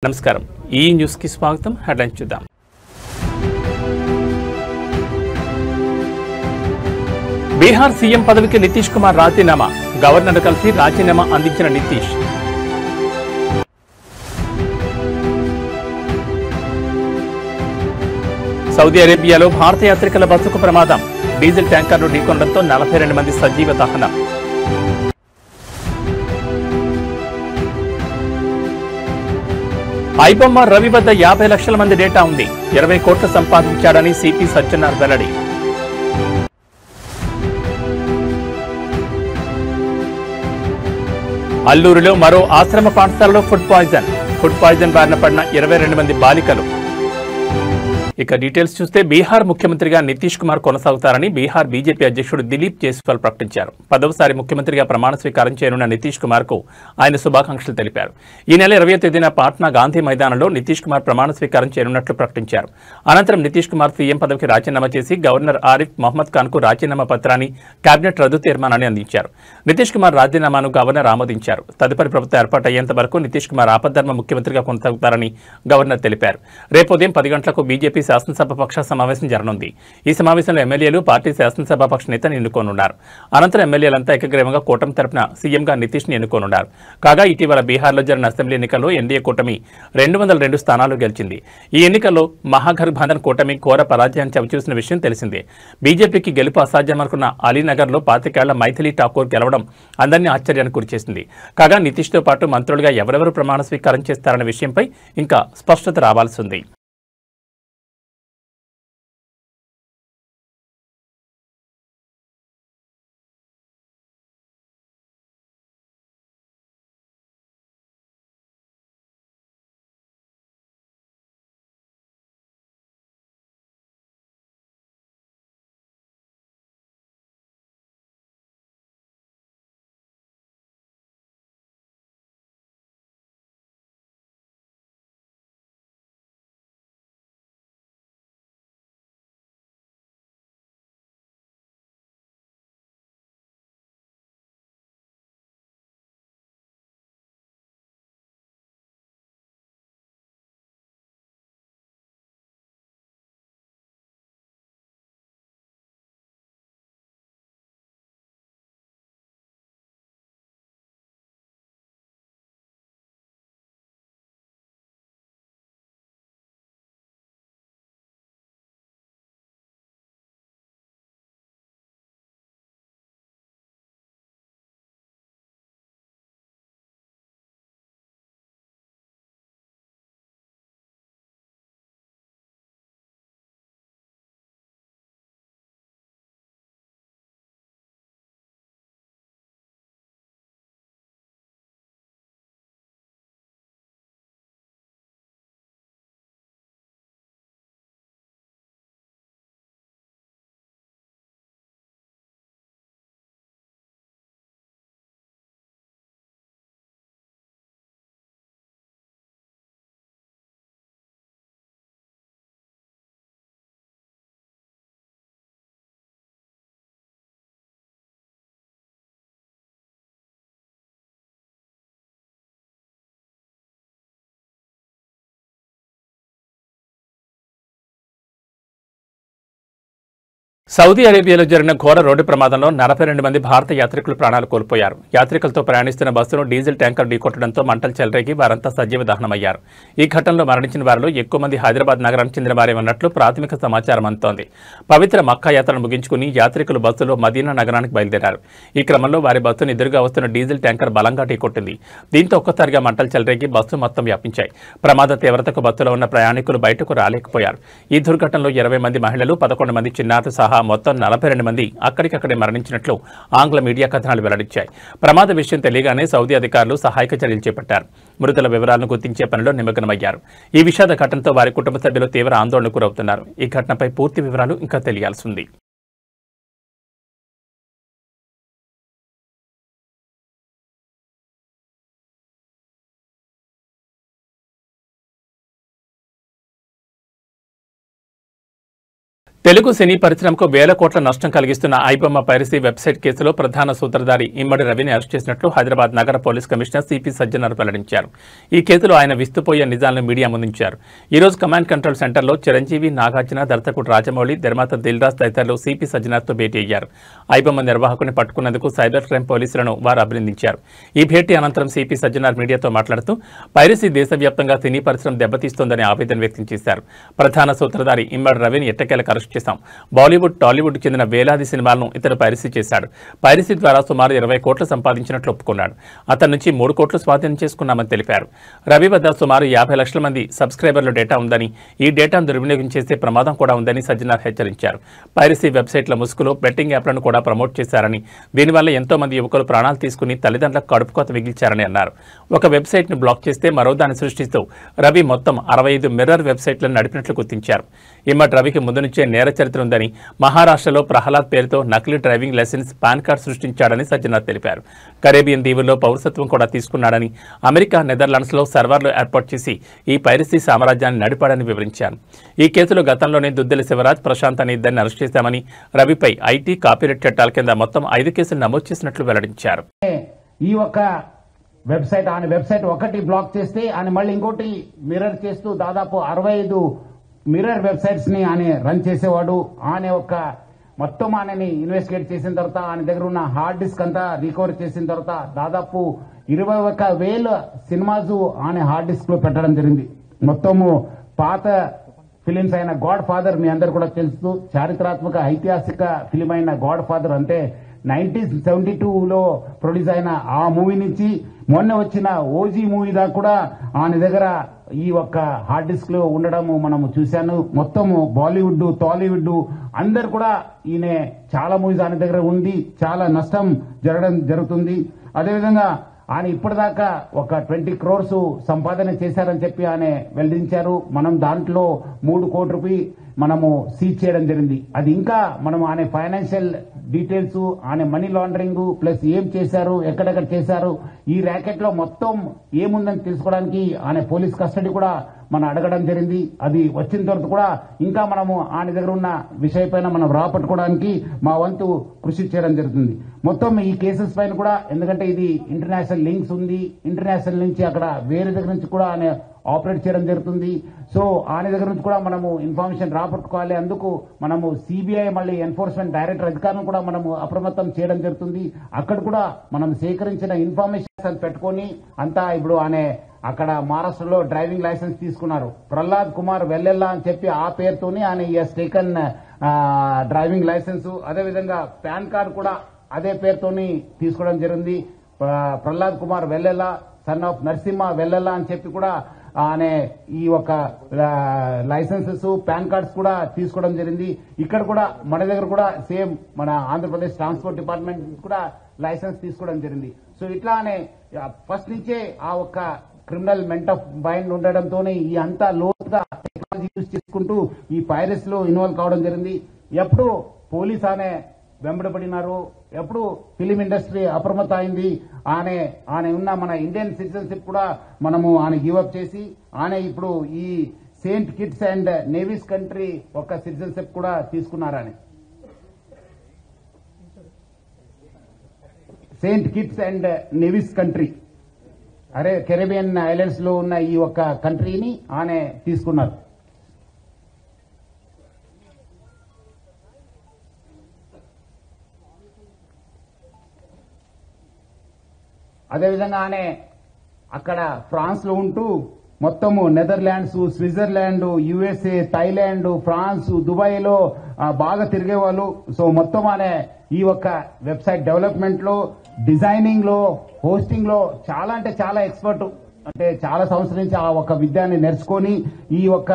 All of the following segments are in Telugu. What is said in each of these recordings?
నమస్కారం ఈ న్యూస్ కి స్వాగతం హెడ్లైన్స్ చూద్దాం బీహార్ సీఎం పదవికి నితీష్ కుమార్ రాజీనామా గవర్నర్ కలిసి రాజీనామా అందించిన నితీష్ సౌదీ అరేబియాలో భారత యాత్రికుల బస్సుకు ప్రమాదం డీజిల్ ట్యాంకర్ను ఢీకొనడంతో 42 మంది సజీవ దహనం ఐబొమ్మ రవి వద్ద 50 లక్షల మంది డేటా ఉంది 20 కోట్లు సంపాదించాడని సిపి సజ్జనార్ వెల్లడి అల్లూరులో మరో ఆశ్రమ పాఠశాలలో ఫుడ్ పాయిజన్ బారిన పడిన 22 మంది బాలికలు ఇక డీటెయిల్స్ చూస్తే బీహార్ ముఖ్యమంత్రిగా నితీష్ కుమార్ కొనసాగుతారని బీహార్ బీజేపీ అధ్యక్షుడు దిలీప్ జైస్వాల్ ప్రకటించారు 10వసారి ముఖ్యమంత్రిగా ప్రమాణ స్వీకారం చేయనున్న నితీష్ కుమార్ కు ఆయన శుభాకాంక్షలు తెలిపారు ఈ నెల 20వ తేదీన పాట్నా గాంధీ మైదానంలో నితీష్ కుమార్ ప్రమాణ స్వీకారం చేయనున్నట్లు ప్రకటించారు అనంతరం నితీష్ కుమార్ సీఎం పదవికి రాజీనామా చేసి గవర్నర్ ఆరిఫ్ మహ్మద్ ఖాన్ కు రాజీనామా పత్రాన్ని కేబినెట్ రద్దు తీర్మానాన్ని అందించారు నితీష్ కుమార్ రాజీనామాను గవర్నర్ ఆమోదించారు తదుపరి ప్రభుత్వం ఏర్పాటయ్యేంత వరకు నితీష్ కుమార్ ఆపద్ధర్మ ముఖ్యమంత్రిగా కొనసాగుతారని గవర్నర్ తెలిపారు రేపు ఉదయం 10 గంటలకు బీజేపీ శాసనసభ పక్ష సమావేశం జరగనుంది ఈ సమావేశంలో ఎమ్మెల్యేలు పార్టీ శాసనసభ పక్ష నేతను ఎన్నుకోనున్నారు అనంతరం ఎమ్మెల్యేలంతా ఏకగ్రీవంగా కూటమి తరపున సీఎంగా నితీష్ ని ఎన్నుకోనున్నారు కాగా ఇటీవల బీహార్లో జరిగిన అసెంబ్లీ ఎన్నికల్లో ఎన్డీఏ కూటమి 202 స్థానాలు గెలిచింది ఈ ఎన్నికల్లో మహాగఠబంధన్ కూటమి ఘోర పరాజయాన్ని చవిచూసిన విషయం తెలిసిందే బీజేపీకి గెలుపు అసాధ్యమనుకున్న అలీనగర్లో 25 ఏళ్ల మైథిలి ఠాకూర్ గెలవడం అందరినీ ఆశ్చర్యానికి గురిచేసింది కాగా నితీష్తో పాటు మంత్రులుగా ఎవరెవరు ప్రమాణ స్వీకారం చేస్తారన్న విషయంపై ఇంకా స్పష్టత రావాల్సి ఉంది సౌదీ అరేబియాలో జరిగిన ఘోర రోడ్డు ప్రమాదంలో 42 మంది భారత యాత్రికులు ప్రాణాలు కోల్పోయారు యాత్రికులతో ప్రయాణిస్తున్న బస్సును డీజిల్ ట్యాంకర్ ఢీకొట్టడంతో మంటలు చెలరేగి వారంతా సజీవ దహనమయ్యారు ఈ ఘటనలో మరణించిన వారిలో ఎక్కువ మంది హైదరాబాద్ నగరానికి చెందిన వారే ఉన్నట్లు ప్రాథమిక సమాచారం అందుతోంది పవిత్ర మక్కా యాత్రను ముగించుకుని యాత్రికులు బస్సులో మదీనా నగరానికి బయలుదేరారు ఈ క్రమంలో వారి బస్సును ఎదురుగా వస్తున్న డీజిల్ ట్యాంకర్ బలంగా ఢీకొట్టింది దీంతో ఒక్కసారిగా మంటలు చెలరేగి బస్సు మొత్తం వ్యాపించాయి ప్రమాద తీవ్రతకు బస్సులో ఉన్న ప్రయాణికులు బయటకు రాలేకపోయారు ఈ దుర్ఘటనలో 20 మంది మహిళలు 11 మంది చిన్నారులు సహా మొత్తం 42 మంది అక్కడికక్కడే మరణించినట్లు ఆంగ్ల మీడియా కథనాలు వెల్లడించాయి ప్రమాద విషయం తెలియగానే సౌదీ అధికారులు సహాయక చర్యలు చేపట్టారు మృతుల వివరాలను గుర్తించే పనిలో నిమగ్నమయ్యారు ఈ విషాద ఘటనతో వారి కుటుంబ సభ్యులు తీవ్ర ఆందోళనకు గురవుతున్నారు ఈ ఘటనపై పూర్తి వివరాలు ఇంకా తెలియాల్సి ఉంది తెలుగు సినీ పరిశ్రమకు వేల కోట్ల నష్టం కలిగిస్తున్న ఐబొమ్మ పైరసీ వెబ్సైట్ కేసులో ప్రధాన సూత్రధారి ఇమ్మడి రవిని అరెస్ట్ చేసినట్లు హైదరాబాద్ నగర పోలీస్ కమిషనర్ సిపి సజ్జనార్ వెల్లడించారు. ఈ కేసులో ఆయన విస్తుపోయే నిజాలను మీడియా ముందుంచారు. ఈ రోజు కమాండ్ కంట్రోల్ సెంటర్లో చిరంజీవి, నాగార్జున, దర్శకుడు రాజమౌళి, నిర్మాత దిల్రాజ్ తదితరులు సిపి సజ్జనార్తో భేటీ అయ్యారు. ఐబొమ్మ నిర్వాహకుని పట్టుకున్నందుకు సైబర్ క్రైమ్ పోలీసులను వారు అభినందించారు. ఈ భేటీ అనంతరం సిపి సజ్జనార్ మీడియాతో మాట్లాడుతూ పైరసీ దేశవ్యాప్తంగా సినీ పరిశ్రమ దెబ్బతీస్తోందని ఆవేదన వ్యక్తం చేశారు. ప్రధాన సూత్రధారి ఇమ్మడి రవిని ఎట్టకేలకు అరెస్ట్ చేశాం. బాలీవుడ్, టాలీవుడ్ చెందిన వేలాది సినిమాలను ఇతను పైరసీ చేశాడు. పైరసీ ద్వారా సుమారు 20 కోట్లు సంపాదించినట్లు ఒప్పుకున్నాడు. అతని నుంచి 3 కోట్లు స్వాధీనం చేసుకున్నామని తెలిపారు. రవి వద్ద సుమారు 50 లక్షల మంది సబ్స్క్రైబర్ల డేటా ఉందని, ఈ డేటాను దుర్వినియోగం చేసే ప్రమాదం కూడా ఉందని సజ్జనార్ హెచ్చరించారు. పైరసీ వెబ్సైట్ల ముసుగులో బెట్టింగ్ యాప్లను కూడా ప్రమోట్ చేశారని, దీనివల్ల ఎంతో మంది యువకులు ప్రాణాలు తీసుకుని తల్లిదండ్రులకు కడుపుకోత మిగిల్చారని అన్నారు. ఒక వెబ్సైట్ను బ్లాక్ చేస్తే మరో దాన్ని సృష్టిస్తూ రవి మొత్తం 65 మిర్రర్ వెబ్సైట్లను నడిపినట్లు గుర్తించారు. ఇమ్మడి రవికి ముందు నుంచే నేర చరిత్ర ఉందని, మహారాష్ట్రలో ప్రహ్లాద్ పేరుతో నకిలీ డ్రైవింగ్ లైసెన్స్, పాన్ కార్డు సృష్టించాడని సజ్జనార్ తెలిపారు. కరేబియన్ దీవుల్లో పౌరసత్వం కూడా తీసుకున్నాడని, అమెరికా, నెదర్లాండ్స్లో సర్వర్లు ఏర్పాటు చేసి ఈ పైరసీ సామ్రాజ్యాన్ని నడిపాడని వివరించారు. ఈ కేసులో గతంలోనే దుద్దెల శివరాజ్, ప్రశాంత్ అనే ఇద్దరిని అరెస్ట్ చేశామని, రవిపై ఐటీ, కాపీరైట్ చట్టాల కింద మొత్తం 5 కేసులు నమోదు చేసినట్లు వెల్లడించారు. ఈ ఒక వెబ్సైట్ ఒకటి బ్లాక్ చేస్తే ఆయన మళ్ళీ ఇంకోటి మిర్రర్ చేస్తూ దాదాపు 65 మిర్రర్ వెబ్సైట్స్ ని ఆయన రన్ చేసేవాడు. ఆయన ఒక మొత్తం ఆయనని ఇన్వెస్టిగేట్ చేసిన తర్వాత ఆయన దగ్గర ఉన్న హార్డ్ డిస్క్ అంతా రికవర్ చేసిన తర్వాత దాదాపు 21,000 సినిమాస్ ఆయన హార్డ్ డిస్క్ లో పెట్టడం జరిగింది. మొత్తము పాత ఫిలిమ్స్ అయిన గాడ్ ఫాదర్ మీ అందరు కూడా తెలుసు, చారిత్రాత్మక ఐతిహాసిక ఫిలిం అయిన గాడ్ ఫాదర్ అంటే 1972లో ప్రొడ్యూస్ అయిన ఆ మూవీ నుంచి మొన్న వచ్చిన ఓజీ మూవీ దాకా కూడా ఆయన దగ్గర ఈ ఒక్క హార్డ్ డిస్క్ లో ఉండడం మనము చూశాను. మొత్తము బాలీవుడ్, టాలీవుడ్ అందరు కూడా ఈయన చాలా మూవీస్ ఆయన దగ్గర ఉంది, చాలా నష్టం జరగడం జరుగుతుంది. అదేవిధంగా ఆయన ఇప్పటిదాకా ఒక 20 crores సంపాదన చేశారని చెప్పి ఆయన వెల్లడించారు. మనం దాంట్లో 3 కోట్ల రూపాయలు మనము సీజ్ చేయడం జరిగింది. అది ఇంకా మనం ఆయన ఫైనాన్షియల్ డీటెయిల్స్, ఆయన మనీ లాండరింగ్ ప్లస్ ఏం చేశారు, ఎక్కడెక్కడ చేశారు, ఈ ర్యాకెట్ లో మొత్తం ఏముందని తెలుసుకోవడానికి ఆయన పోలీస్ కస్టడీ కూడా మనం అడగడం జరిగింది. అది వచ్చిన తర్వాత కూడా ఇంకా మనము ఆయన దగ్గర ఉన్న విషయపైన మనం రాపట్టుకోవడానికి మా వంతు కృషి చేయడం జరుగుతుంది. మొత్తం ఈ కేసెస్ పైన కూడా, ఎందుకంటే ఇది ఇంటర్నేషనల్ లింక్స్ ఉంది, ఇంటర్నేషనల్ నుంచి అక్కడ వేరే దగ్గర నుంచి కూడా ఆయన ఆపరేట్ చేయడం జరుగుతుంది. సో ఆయన దగ్గర నుంచి కూడా మనము ఇన్ఫర్మేషన్ రాపట్టుకోవాలి. అందుకు మనము సిబిఐ మళ్ళీ ఎన్ఫోర్స్మెంట్ డైరెక్టర్ అధికారులను కూడా మనము అప్రమత్తం చేయడం జరుగుతుంది. అక్కడ కూడా మనం సేకరించిన ఇన్ఫర్మేషన్ పెట్టుకొని అంతా ఇప్పుడు ఆయన అక్కడ మహారాష్ట్రలో డ్రైవింగ్ లైసెన్స్ తీసుకున్నారు. ప్రహ్లాద్ కుమార్ వెల్లెల్లా అని చెప్పి ఆ పేరుతోని ఆయన టేకన్ డ్రైవింగ్ లైసెన్స్, అదేవిధంగా పాన్ కార్డు కూడా అదే పేరుతోని తీసుకోవడం జరిగింది. ప్రహ్లాద్ కుమార్ వెల్లెల్లా, సన్ ఆఫ్ నరసింహ వెల్లెల్లా అని చెప్పి కూడా ఆయన ఈ ఒక లైసెన్సెస్, పాన్ కార్డ్స్ కూడా తీసుకోవడం జరిగింది. ఇక్కడ కూడా మన దగ్గర కూడా సేమ్ మన ఆంధ్రప్రదేశ్ ట్రాన్స్పోర్ట్ డిపార్ట్మెంట్ కూడా లైసెన్స్ తీసుకోవడం జరిగింది. సో ఇట్లానే ఫస్ట్ నుంచే ఆ ఒక్క క్రిమినల్ మెంట్ ఆఫ్ మైండ్ ఉండడంతోనే ఈ అంతా లోతుగా టెక్నాలజీ యూజ్ చేసుకుంటూ ఈ పైరసీ లో ఇన్వాల్వ్ కావడం జరిగింది. ఎప్పుడు పోలీస్ అనే వెంబడబడినారు, ఎప్పుడు ఫిలిం ఇండస్ట్రీ అప్రమత్త అయింది. ఆయన ఉన్న మన ఇండియన్ సిటిజన్షిప్ కూడా మనము ఆయన గివప్ చేసి ఆయన ఇప్పుడు ఈ Saint Kitts and navies country ఒక సిటిజన్షిప్ కూడా తీసుకున్నారని. Saint Kitts and navies country Caribbean islands లో ఉన్న ఈ ఒక్క కంట్రీని ఆయన తీసుకున్నారు. అదేవిధంగా ఆయన అక్కడ ఫ్రాన్స్ లో ఉంటూ మొత్తము Netherlands, Switzerland, USA, Thailand, France, Dubai లో బాగా తిరిగేవాళ్ళు. సో మొత్తం ఆయన ఈ ఒక్క వెబ్సైట్ డెవలప్మెంట్ లో, డిజైనింగ్ లో, హోస్టింగ్ లో చాలా అంటే చాలా ఎక్స్పర్ట్. అంటే చాలా సంవత్సరం నుంచి ఆ ఒక విద్యాన్ని నేర్చుకొని ఈ ఒక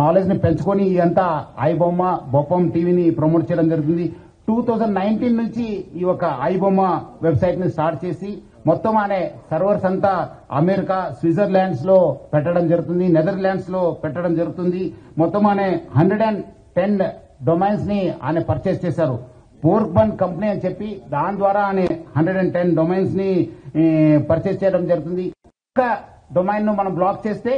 నాలెడ్జ్ ని పెంచుకొని ఇదంతా ఐబొమ్మ, బొప్పం టీవీని ప్రమోట్ చేయడం జరుగుతుంది. 2019 నుంచి ఈ ఒక ఐబొమ్మ వెబ్సైట్ ని స్టార్ట్ చేసి మొత్తం అనే సర్వర్స్ అంతా అమెరికా, స్విట్జర్లాండ్స్ లో పెట్టడం జరుగుతుంది, నెదర్లాండ్స్ లో పెట్టడం జరుగుతుంది. మొత్తం అనే 110 డొమైన్స్ ని ఆయన పర్చేస్ చేశారు. పోర్క్బన్ కంపెనీ అని చెప్పి దాని ద్వారా ఆయన 110 డొమైన్స్ ని పర్చేస్ చేయడం జరుగుతుంది. ఒక డొమైన్ ను మనం బ్లాక్ చేస్తే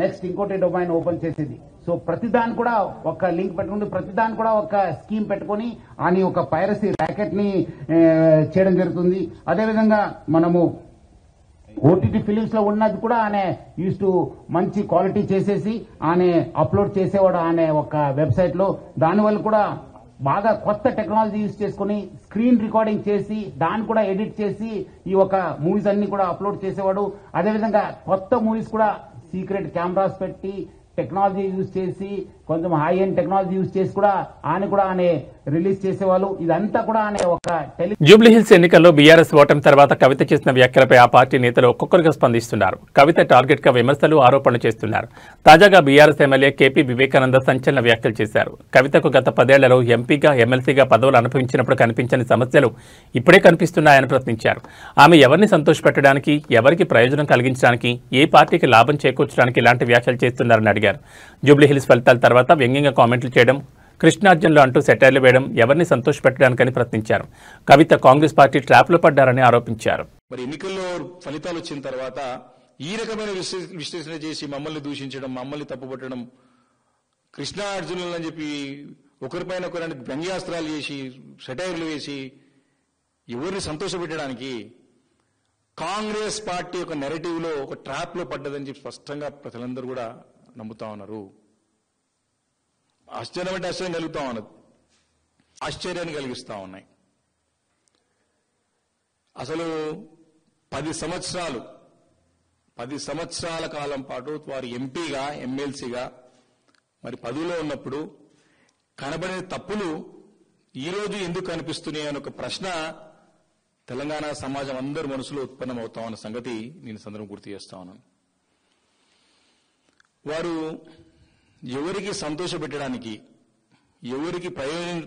నెక్స్ట్ ఇంకోటి డొమైన్ ఓపెన్ చేసేది. సో ప్రతిదాని కూడా ఒక లింక్ పెట్టుకుంటే ప్రతిదాని కూడా ఒక స్కీమ్ పెట్టుకొని అని ఒక పైరసీ ర్యాకెట్ ని చేయడం జరుగుతుంది. అదేవిధంగా మనము ఓటీటీ ఫిలిమ్స్ లో ఉన్నది కూడా ఆయన యూస్ టు మంచి క్వాలిటీ చేసేసి ఆయన అప్లోడ్ చేసేవాడు ఆయన ఒక వెబ్సైట్ లో. దానివల్ల కూడా బాగా కొత్త టెక్నాలజీ యూజ్ చేసుకుని స్క్రీన్ రికార్డింగ్ చేసి దాన్ని కూడా ఎడిట్ చేసి ఈ ఒక మూవీస్ అన్ని కూడా అప్లోడ్ చేసేవాడు. అదేవిధంగా కొత్త మూవీస్ కూడా సీక్రెట్ కెమెరాస్ పెట్టి టెక్నాలజీ యూజ్ చేసి కొంచెం హై ఎండ్ టెక్నాలజీ యూజ్ చేసి కూడా ఆయన రిలీజ్ చేసేవాళ్ళు. ఇదంతా కూడా ఆయన ఒక జూబ్లీహిల్స్ ఎన్నికల్లో బీఆర్ఎస్ ఓటమి తర్వాత కవిత చేసిన వ్యాఖ్యలపై ఆ పార్టీ నేతలు ఒక్కొక్కరుగా స్పందిస్తున్నారు. కవిత టార్గెట్ గా విమర్శలు, ఆరోపణలు చేస్తున్నారు. తాజాగా బీఆర్ఎస్ ఎమ్మెల్యే కేపీ వివేకానంద సంచలన వ్యాఖ్యలు చేశారు. కవితకు గత 10 ఏళ్లలో ఎంపీగా, ఎమ్మెల్సీగా పదవులు అనుభవించినప్పుడు కనిపించని సమస్యలు ఇప్పుడే కనిపిస్తున్నాయని ప్రశ్నించారు. ఆమె ఎవరిని సంతోషపెట్టడానికి, ఎవరికి ప్రయోజనం కలిగించడానికి, ఏ పార్టీకి లాభం చేకూర్చడానికి ఇలాంటి వ్యాఖ్యలు చేస్తున్నారని అడిగారు. జూబ్లీహిల్స్ ఫలితాల తర్వాత వ్యంగ్యంగా కామెంట్లు చేయడం, కృష్ణార్జునులు అంటూ సెటైర్లు వేయడం ఎవరిని సంతోషపెట్టడానికని ప్రశ్నించారు. కవిత కాంగ్రెస్ పార్టీ ట్రాప్లో పడ్డారని ఆరోపించారు. మరి ఎన్నికల్లో ఫలితాలు వచ్చిన తర్వాత ఈ రకమైన విశ్లేషణ చేసి మమ్మల్ని దూషించడం, మమ్మల్ని తప్పుపట్టడం, కృష్ణార్జునులు అని చెప్పి ఒకరిపైన ఒకరి వ్యంగ్యాస్త్రాలు చేసి సెటైర్లు వేసి ఎవరిని సంతోషపెట్టడానికి కాంగ్రెస్ పార్టీ ఒక నెరేటివ్ లో ఒక ట్రాప్ లో పడ్డదని చెప్పి స్పష్టంగా ప్రజలందరూ కూడా నమ్ముతా ఉన్నారు. ఆశ్చర్యం అంటే ఆశ్చర్యం కలుగుతా ఉన్నది, ఆశ్చర్యాన్ని కలిగిస్తా ఉన్నాయి. అసలు 10 సంవత్సరాల కాలం పాటు వారు ఎంపీగా, ఎమ్మెల్సీగా మరి పదవిలో ఉన్నప్పుడు కనబడిన తప్పులు ఈరోజు ఎందుకు కనిపిస్తున్నాయి అని ఒక ప్రశ్న తెలంగాణ సమాజం అందరి మనసులో ఉత్పన్నమవుతామన్న సంగతి నేను సందర్భం గుర్తు చేస్తా ఉన్నాను. వారు ఎవరికి సంతోషపెట్టడానికి, ఎవరికి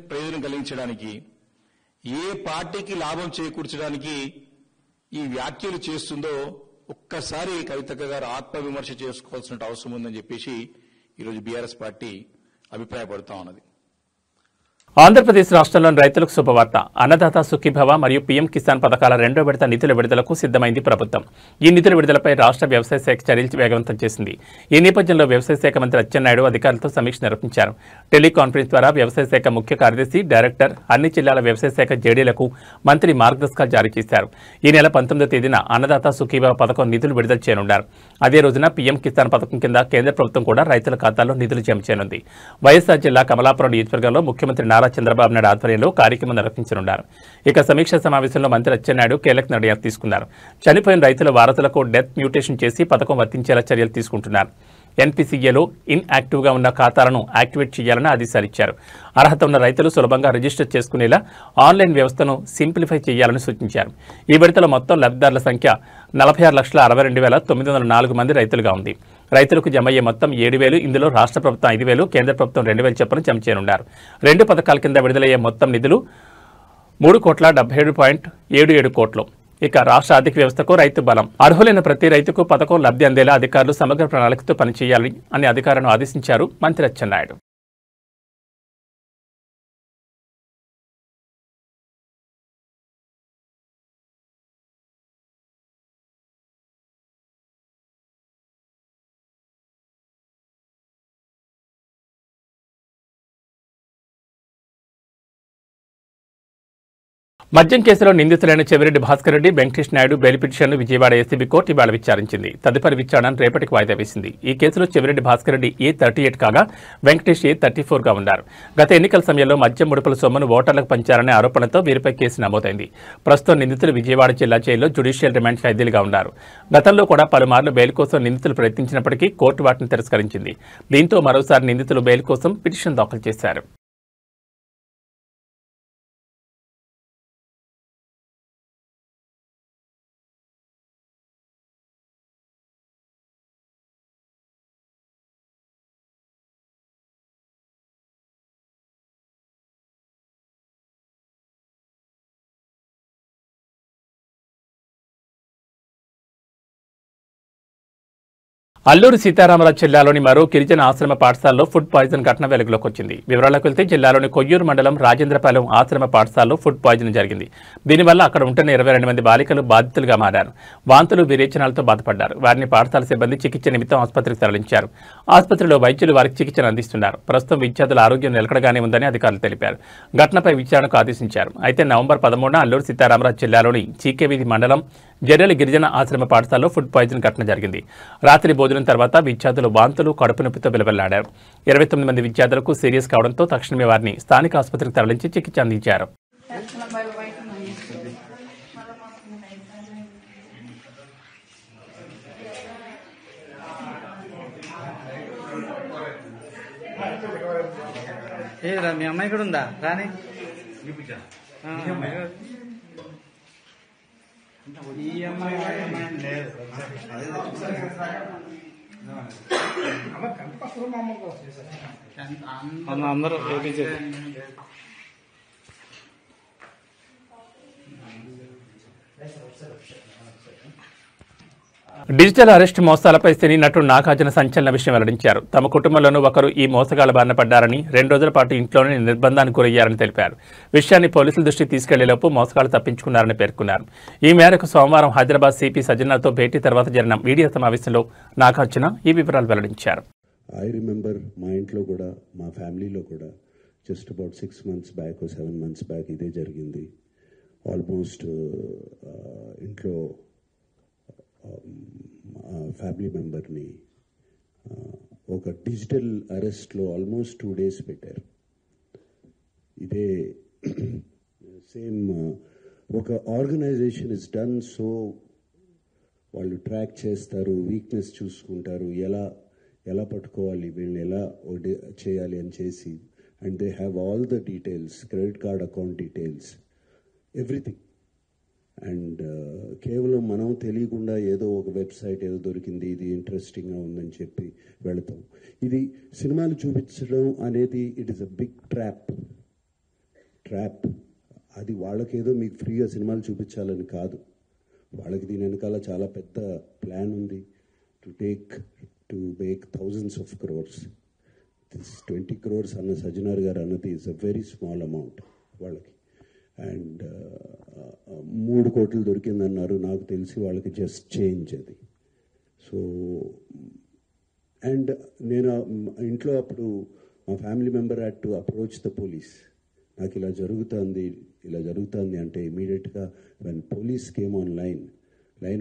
ప్రయోజనం కలిగించడానికి, ఏ పార్టీకి లాభం చేకూర్చడానికి ఈ వ్యాఖ్యలు చేస్తుందో ఒక్కసారి కవితక్క గారు ఆత్మవిమర్శ చేసుకోవాల్సిన అవసరం ఉందని చెప్పేసి ఈరోజు బీఆర్ఎస్ పార్టీ అభిప్రాయపడుతా ఉన్నది. ఆంధ్రప్రదేశ్ రాష్ట్రంలోని రైతులకు శుభవార్త. అన్నదాత సుఖీభవ మరియు పీఎం కిసాన్ పథకాల 2వ విడత నిధుల విడుదలకు సిద్ధమైంది ప్రభుత్వం. ఈ నిధుల విడుదలపై రాష్ట్ర వ్యవసాయ శాఖ చర్యలు వేగవంతం చేసింది. ఈ నేపథ్యంలో వ్యవసాయ శాఖ మంత్రి అచ్చెన్నాయుడు అధికారులతో సమీక్ష నిర్వహించారు. టెలికాన్ఫరెన్స్ ద్వారా వ్యవసాయ శాఖ ముఖ్య కార్యదర్శి, డైరెక్టర్, అన్ని జిల్లాల వ్యవసాయ శాఖ జేడీలకు మంత్రి మార్గదర్శకాలు జారీ చేశారు. ఈ నెల 19వ తేదీన అన్నదాత సుఖీభవ పథకం నిధులు విడుదల చేయనున్నారు. అదే రోజున పీఎం కిసాన్ పథకం కింద కేంద్ర ప్రభుత్వం కూడా రైతుల ఖాతాల్లో నిధులు జమ చేయనుంది. వైఎస్ఆర్ జిల్లా కమలాపురం నియోజకవర్గంలో ముఖ్యమంత్రి నారా చంద్రబాబు నాయుడు ఆధ్వర్యంలో కార్యక్రమం నిర్వహించనున్నారు. ఇక సమీక్షా సమావేశంలో మంత్రి అచ్చెన్నాయుడు కీలక నిర్ణయం తీసుకున్నారు. చనిపోయిన రైతుల వారసులకు డెత్ మ్యూటేషన్ చేసి పథకం వర్తించేలా చర్యలు తీసుకుంటున్నారు. ఎన్పీసీఏలో ఇన్యాక్టివ్గా ఉన్న ఖాతాలను యాక్టివేట్ చేయాలని ఆదేశాలిచ్చారు. అర్హత ఉన్న రైతులు సులభంగా రిజిస్టర్ చేసుకునేలా ఆన్లైన్ వ్యవస్థను సింప్లిఫై చేయాలని సూచించారు. ఈ విడతలో మొత్తం లబ్ధిదారుల సంఖ్య 46,62,904 మంది రైతులుగా ఉంది. రైతులకు జమ అయ్యే మొత్తం 7,000. ఇందులో రాష్ట్ర ప్రభుత్వం 5,000, కేంద్ర ప్రభుత్వం 2,000 చొప్పున జమ చేయనున్నారు. 2 పథకాల కింద విడుదలయ్యే మొత్తం నిధులు 3,77,77 కోట్లు. ఇక రాష్ట్ర ఆర్థిక వ్యవస్థకు రైతు బలం. అర్హులైన ప్రతి రైతుకు పథకం లబ్ధి అందేలా అధికారులు సమగ్ర ప్రణాళికతో పనిచేయాలి అని అధికారులను ఆదేశించారు మంత్రి అచ్చెన్నాయుడు. మద్యం కేసులో నిందితులైన చెవిరెడ్డి భాస్కర్ రెడ్డి, వెంకటేష్ నాయుడు బెయిల్ పిటిషన్ను విజయవాడ ఏసీబీ కోర్టు ఇవాళ విచారించింది. తదుపరి విచారణను రేపటికి వాయిదా వేసింది. ఈ కేసులో చెవిరెడ్డి భాస్కర్ రెడ్డి A38 కాగా వెంకటేష్ A34గా ఉన్నారు. గత ఎన్నికల సమయంలో మద్యం ముడుపుల సొమ్మును ఓటర్లకు పంచారనే ఆరోపణలతో వీరిపై కేసు నమోదైంది. ప్రస్తుతం నిందితులు విజయవాడ జిల్లా జైల్లో జ్యుడిషియల్ రిమాండ్ ఖైదీలుగా ఉన్నారు. గతంలో కూడా పలుమార్లు బెయిల్ కోసం నిందితులు ప్రయత్నించినప్పటికీ కోర్టు వాటిని తిరస్కరించింది. దీంతో మరోసారి నిందితులు బెయిల్ కోసం పిటిషన్ దాఖలు చేశారు. అల్లూరు సీతారామరాజు జిల్లాలోని మరో గిరిజన ఆశ్రమ పాఠశాలలో ఫుడ్ పాయిజన్ ఘటన వెలుగులోకి వచ్చింది. వివరాలకు వెళ్తే జిల్లాలోని కొయ్యూరు మండలం రాజేంద్రపాలెం ఆశ్రమ పాఠశాలలో ఫుడ్ పాయిజన్ జరిగింది. దీనివల్ల అక్కడ ఉంటున్న 22 మంది బాలికలు బాధితులుగా మారారు. వాంతులు విరేచనాలతో బాధపడ్డారు. వారిని పాఠశాల సిబ్బంది చికిత్స నిమిత్తం ఆసుపత్రికి తరలించారు. ఆసుపత్రిలో వైద్యులు వారికి చికిత్సను అందిస్తున్నారు. ప్రస్తుతం విద్యార్థుల ఆరోగ్యం నిలకడగానే ఉందని అధికారులు తెలిపారు. ఘటనపై విచారణకు ఆదేశించారు. అయితే నవంబర్ 13న అల్లూరు సీతారామరాజు జిల్లాలోని చీకేవీధి మండలం జర్రెల గిరిజన ఆశ్రమ పాఠశాలలో ఫుడ్ పాయిజన్ ఘటన జరిగింది. రాత్రి భోజనం తర్వాత విద్యార్థులు వాంతులు కడుపు నొప్పితో విలవెల్లాడారు. 29 మంది విద్యార్థులకు సీరియస్ కావడంతో తక్షణమే వారిని స్థానిక ఆసుపత్రికి తరలించి చికిత్స అందించారు. మీ అమ్మాయి కూడా ఉందా రాని ఈ అమ్మాయి లేదు అందరూ డిజిటల్ అరెస్ట్ మోసాలపై సినీ నటుడు నాగార్జున సంచలన విషయం వెల్లడించారు. తమ కుటుంబంలోనూ ఒకరు ఈ మోసగాళ్ల బారిన పడ్డారని, 2 రోజుల పాటు ఇంట్లోనే నిర్బంధానికి గురయ్యారని తెలిపారు. విషయాన్ని పోలీసుల దృష్టికి తీసుకెళ్లేలోపు మోసగాళ్లు తప్పించుకున్నారని పేర్కొన్నారు. ఈ మేరకు సోమవారం హైదరాబాద్ సిపి సజ్జనార్తో భేటీ తర్వాత జరిగిన మీడియా సమావేశంలో నాగార్జున ఈ వివరాలు వెల్లడించారు. ఐ రిమెంబర్ మా ఇంట్లో కూడా, మా ఫ్యామిలీలో కూడా just about 6 months back 7 months back ఇదే జరిగింది. ఆల్మోస్ట్ ఇంట్లో ఫ్యామిలీ మెంబర్ని ఒక డిజిటల్ అరెస్ట్లో ఆల్మోస్ట్ 2 days పెట్టారు. ఇదే సేమ్ ఒక ఆర్గనైజేషన్ ఇస్ డన్ సో వాళ్ళు ట్రాక్ చేస్తారు, వీక్నెస్ చూసుకుంటారు, ఎలా పట్టుకోవాలి, వీళ్ళని ఎలా చేయాలి అని చేసి, and they have all the details, credit card account details, everything. And కేవలం మనం తెలియకుండా ఏదో ఒక వెబ్సైట్ ఏదో దొరికింది, ఇది ఇంట్రెస్టింగ్గా ఉందని చెప్పి వెళతాం. ఇది సినిమాలు చూపించడం అనేది it is a big trap. అది వాళ్ళకేదో మీకు ఫ్రీగా సినిమాలు చూపించాలని కాదు, వాళ్ళకి దీని వెనకాల చాలా పెద్ద ప్లాన్ ఉంది. To make thousands of crores. This 20 crores అన్న సజ్జనార్ గారు అన్నది is a very small amount వాళ్ళకి. అండ్ 3 కోట్లు దొరికిందన్నారు, నాకు తెలిసి వాళ్ళకి జస్ట్ చేంజ్ అది. సో అండ్ నేను ఇంట్లో అప్పుడు మా family member had to approach the police. నాకు ఇలా జరుగుతుంది అంటే ఇమీడియట్గా when police came on line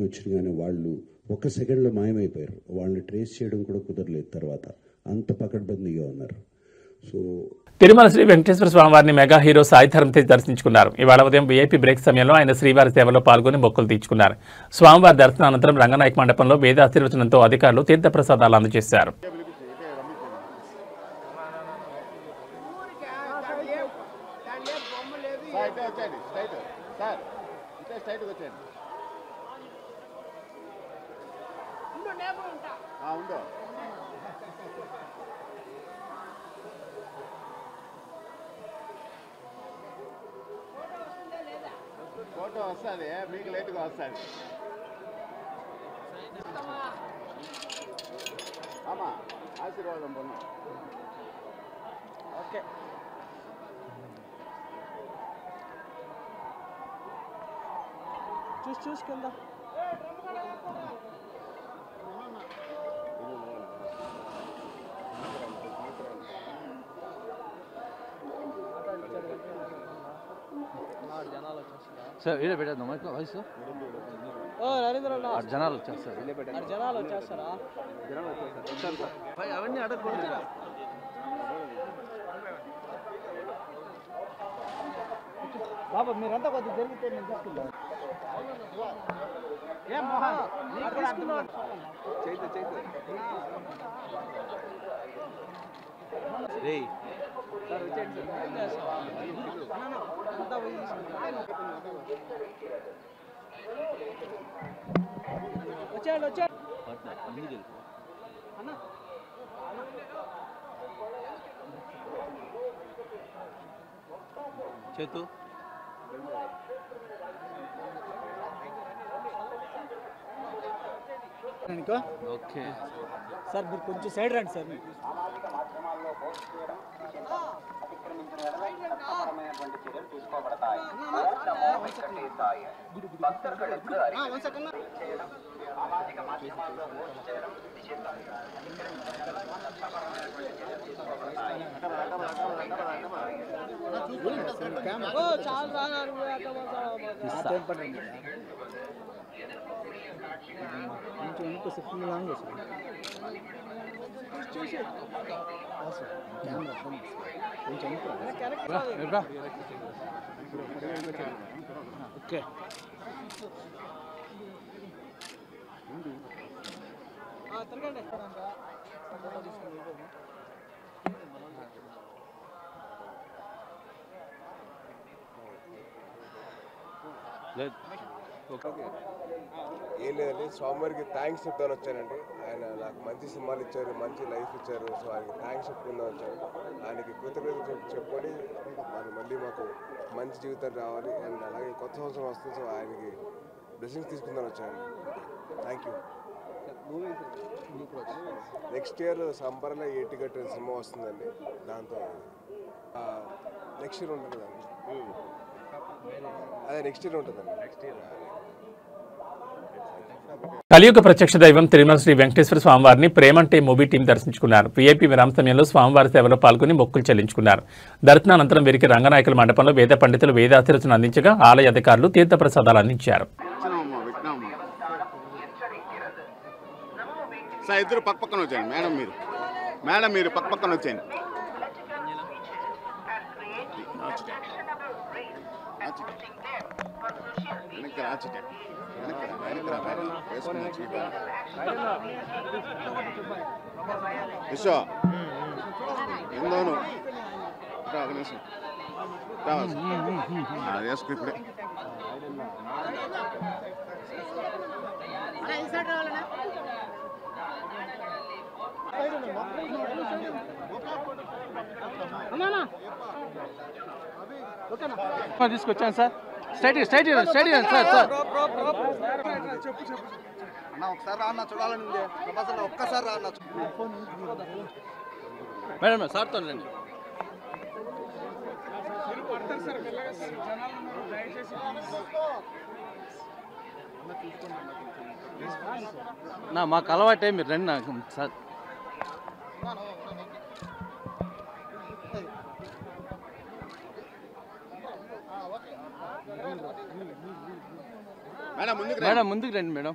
వచ్చినగానే వాళ్ళు 1 సెకండ్లో మాయమైపోయారు. వాళ్ళని ట్రేస్ చేయడం కూడా కుదరలేదు. తర్వాత అంత పకడ్బందీగా ఉన్నారు. సో తిరుమల శ్రీ వెంకటేశ్వర స్వామివారిని మెగా హీరో సాయిధరం తేజ్ దర్శించుకున్నారు. ఇవాళ ఉదయం వీఐపీ బ్రేక్ సమయంలో ఆయన శ్రీవారి సేవలో పాల్గొని మొక్కులు తీర్చుకున్నారు. స్వామివారి దర్శనం అనంతరం రంగనాయక మండపంలో వేదాశీర్వచనంతో అధికారులు తీర్థప్రసాదాలు అందజేశారు. ఫోటో వస్తుంది, మీకు లేట్గా వస్తుంది. ఆమా ఆశీర్వాదం పొందు. ఓకే చూసుకుందా. సార్ ఇదే పెట్టేద్దాం వయసు జనాలు వచ్చేస్తారా అవన్నీ అడగకూడదు. బాబా మీరంతా కొద్దిగా జరిగితే నేను తీసుకుంటాను. ఏం మోహన్ వచ్చాడు చేతు ఓకే సార్ మీరు కొంచెం సైడ్ రండి సార్. ఓకే ఏం లేదండి, స్వామివారికి థ్యాంక్స్ చెప్తాను వచ్చానండి. ఆయన నాకు మంచి సినిమాలు ఇచ్చారు, మంచి లైఫ్ ఇచ్చారు. సో ఆయనకి థ్యాంక్స్ చెప్పుకుందాం వచ్చాను. ఆయనకి కృతజ్ఞత చెప్పుకొని మళ్ళీ మాకు మంచి జీవితం రావాలి అండ్ అలాగే కొత్త సంవత్సరం వస్తుంది. సో ఆయనకి బ్లెస్సింగ్స్ తీసుకుందాం వచ్చానండి. Thank you. నెక్స్ట్ ఇయర్ సంబర్లో ఏటిగట్టు సినిమా వస్తుందండి. దాంతో నెక్స్ట్ ఇయర్ ఉంటుందండి. అదే నెక్స్ట్ ఇయర్ ఉంటుందండి. నెక్స్ట్ ఇయర్ కలియుగ ప్రత్యక్ష దైవం తిరుమల శ్రీ వెంకటేశ్వర స్వామివారిని ప్రేమంటే మూవీ టీం దర్శించుకున్నారు. వీఐపీ విరామ సమయంలో స్వామివారి సేవలో పాల్గొని మొక్కులు చెల్లించుకున్నారు. దర్శనానంతరం వీరికి రంగనాయకుల మండపంలో వేద పండితులు వేదాశీర్వచనం అందించగా ఆలయ అధికారులు తీర్థప్రసాదాలు అందించారు. ఇద్దరు పక్కన వచ్చాయండి. మేడం మీరు పక్కన వచ్చాయండి. విశ్వ ఎందోను అది వేసుకు ఇప్పుడే తీసుకొచ్చాను సార్. స్ట్రైట్ సార్ సార్ అన్న ఒకసారి రా అన్న, చూడాలని ఉంది. ఒక్కసారి రా అన్న. మేడం సార్తో రండి. మాకు అలవాటే, మీరు రండి నాకు సార్. మేడం ముందుకు రండి. మేడం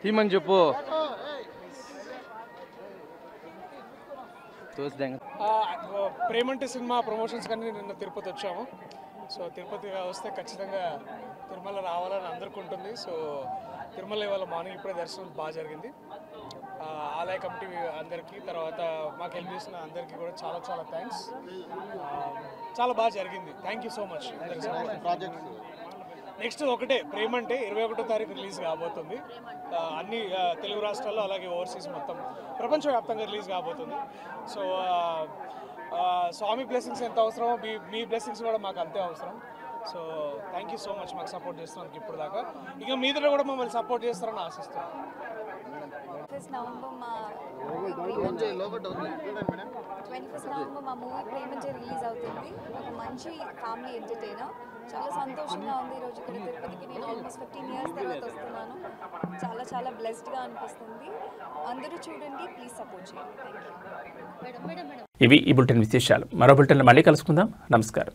తీమని చెప్పు. ప్రేమంటే సినిమా ప్రమోషన్స్ కానీ నిన్న తిరుపతి వచ్చాము. సో తిరుపతి వస్తే ఖచ్చితంగా తిరుమల రావాలని అందరికీ ఉంటుంది. సో తిరుమల ఇవాళ మార్నింగ్ ఇప్పుడే దర్శనం బాగా జరిగింది. ఆలయ కమిటీ అందరికీ, తర్వాత మాకు హెల్ప్ చేసిన అందరికీ కూడా చాలా చాలా థ్యాంక్స్. చాలా బాగా జరిగింది. Thank you so much. Projects next ఒకటే ప్రేమంటే 21వ తారీఖు రిలీజ్ కాబోతుంది. అన్ని తెలుగు రాష్ట్రాల్లో అలాగే ఓవర్సీస్ మొత్తం ప్రపంచవ్యాప్తంగా రిలీజ్ కాబోతుంది. సో స్వామి బ్లెస్సింగ్స్ ఎంత అవసరమో మీ బ్లెస్సింగ్స్ కూడా మాకు అంతే అవసరం. So thank you so much మాకు సపోర్ట్ చేస్తున్నందుకు ఇప్పుడు దాకా. ఇక మీదలో కూడా మమ్మల్ని సపోర్ట్ చేస్తారని ఆశిస్తున్నాను. నవంబర్ మా మూవీ ప్రేమంటే రిలీజ్ అవుతుంది. ఒక మంచి ఫ్యామిలీ ఎంటర్టైనర్. చాలా సంతోషంగా ఉంది ఈరోజు ఇక్కడ తిరుపతికి. నేను ఆల్మోస్ట్ 15 years తర్వాత వస్తున్నాను. చాలా చాలా బ్లెస్డ్గా అనిపిస్తుంది. అందరూ చూడండి, ప్లీజ్ సపోర్ట్ చేయండి. Thank you. ఇవి ఈ బులెటిన్ విశేషాలు. మరో బులెటిన్లో మళ్ళీ కలుసుకుందాం. నమస్కారం.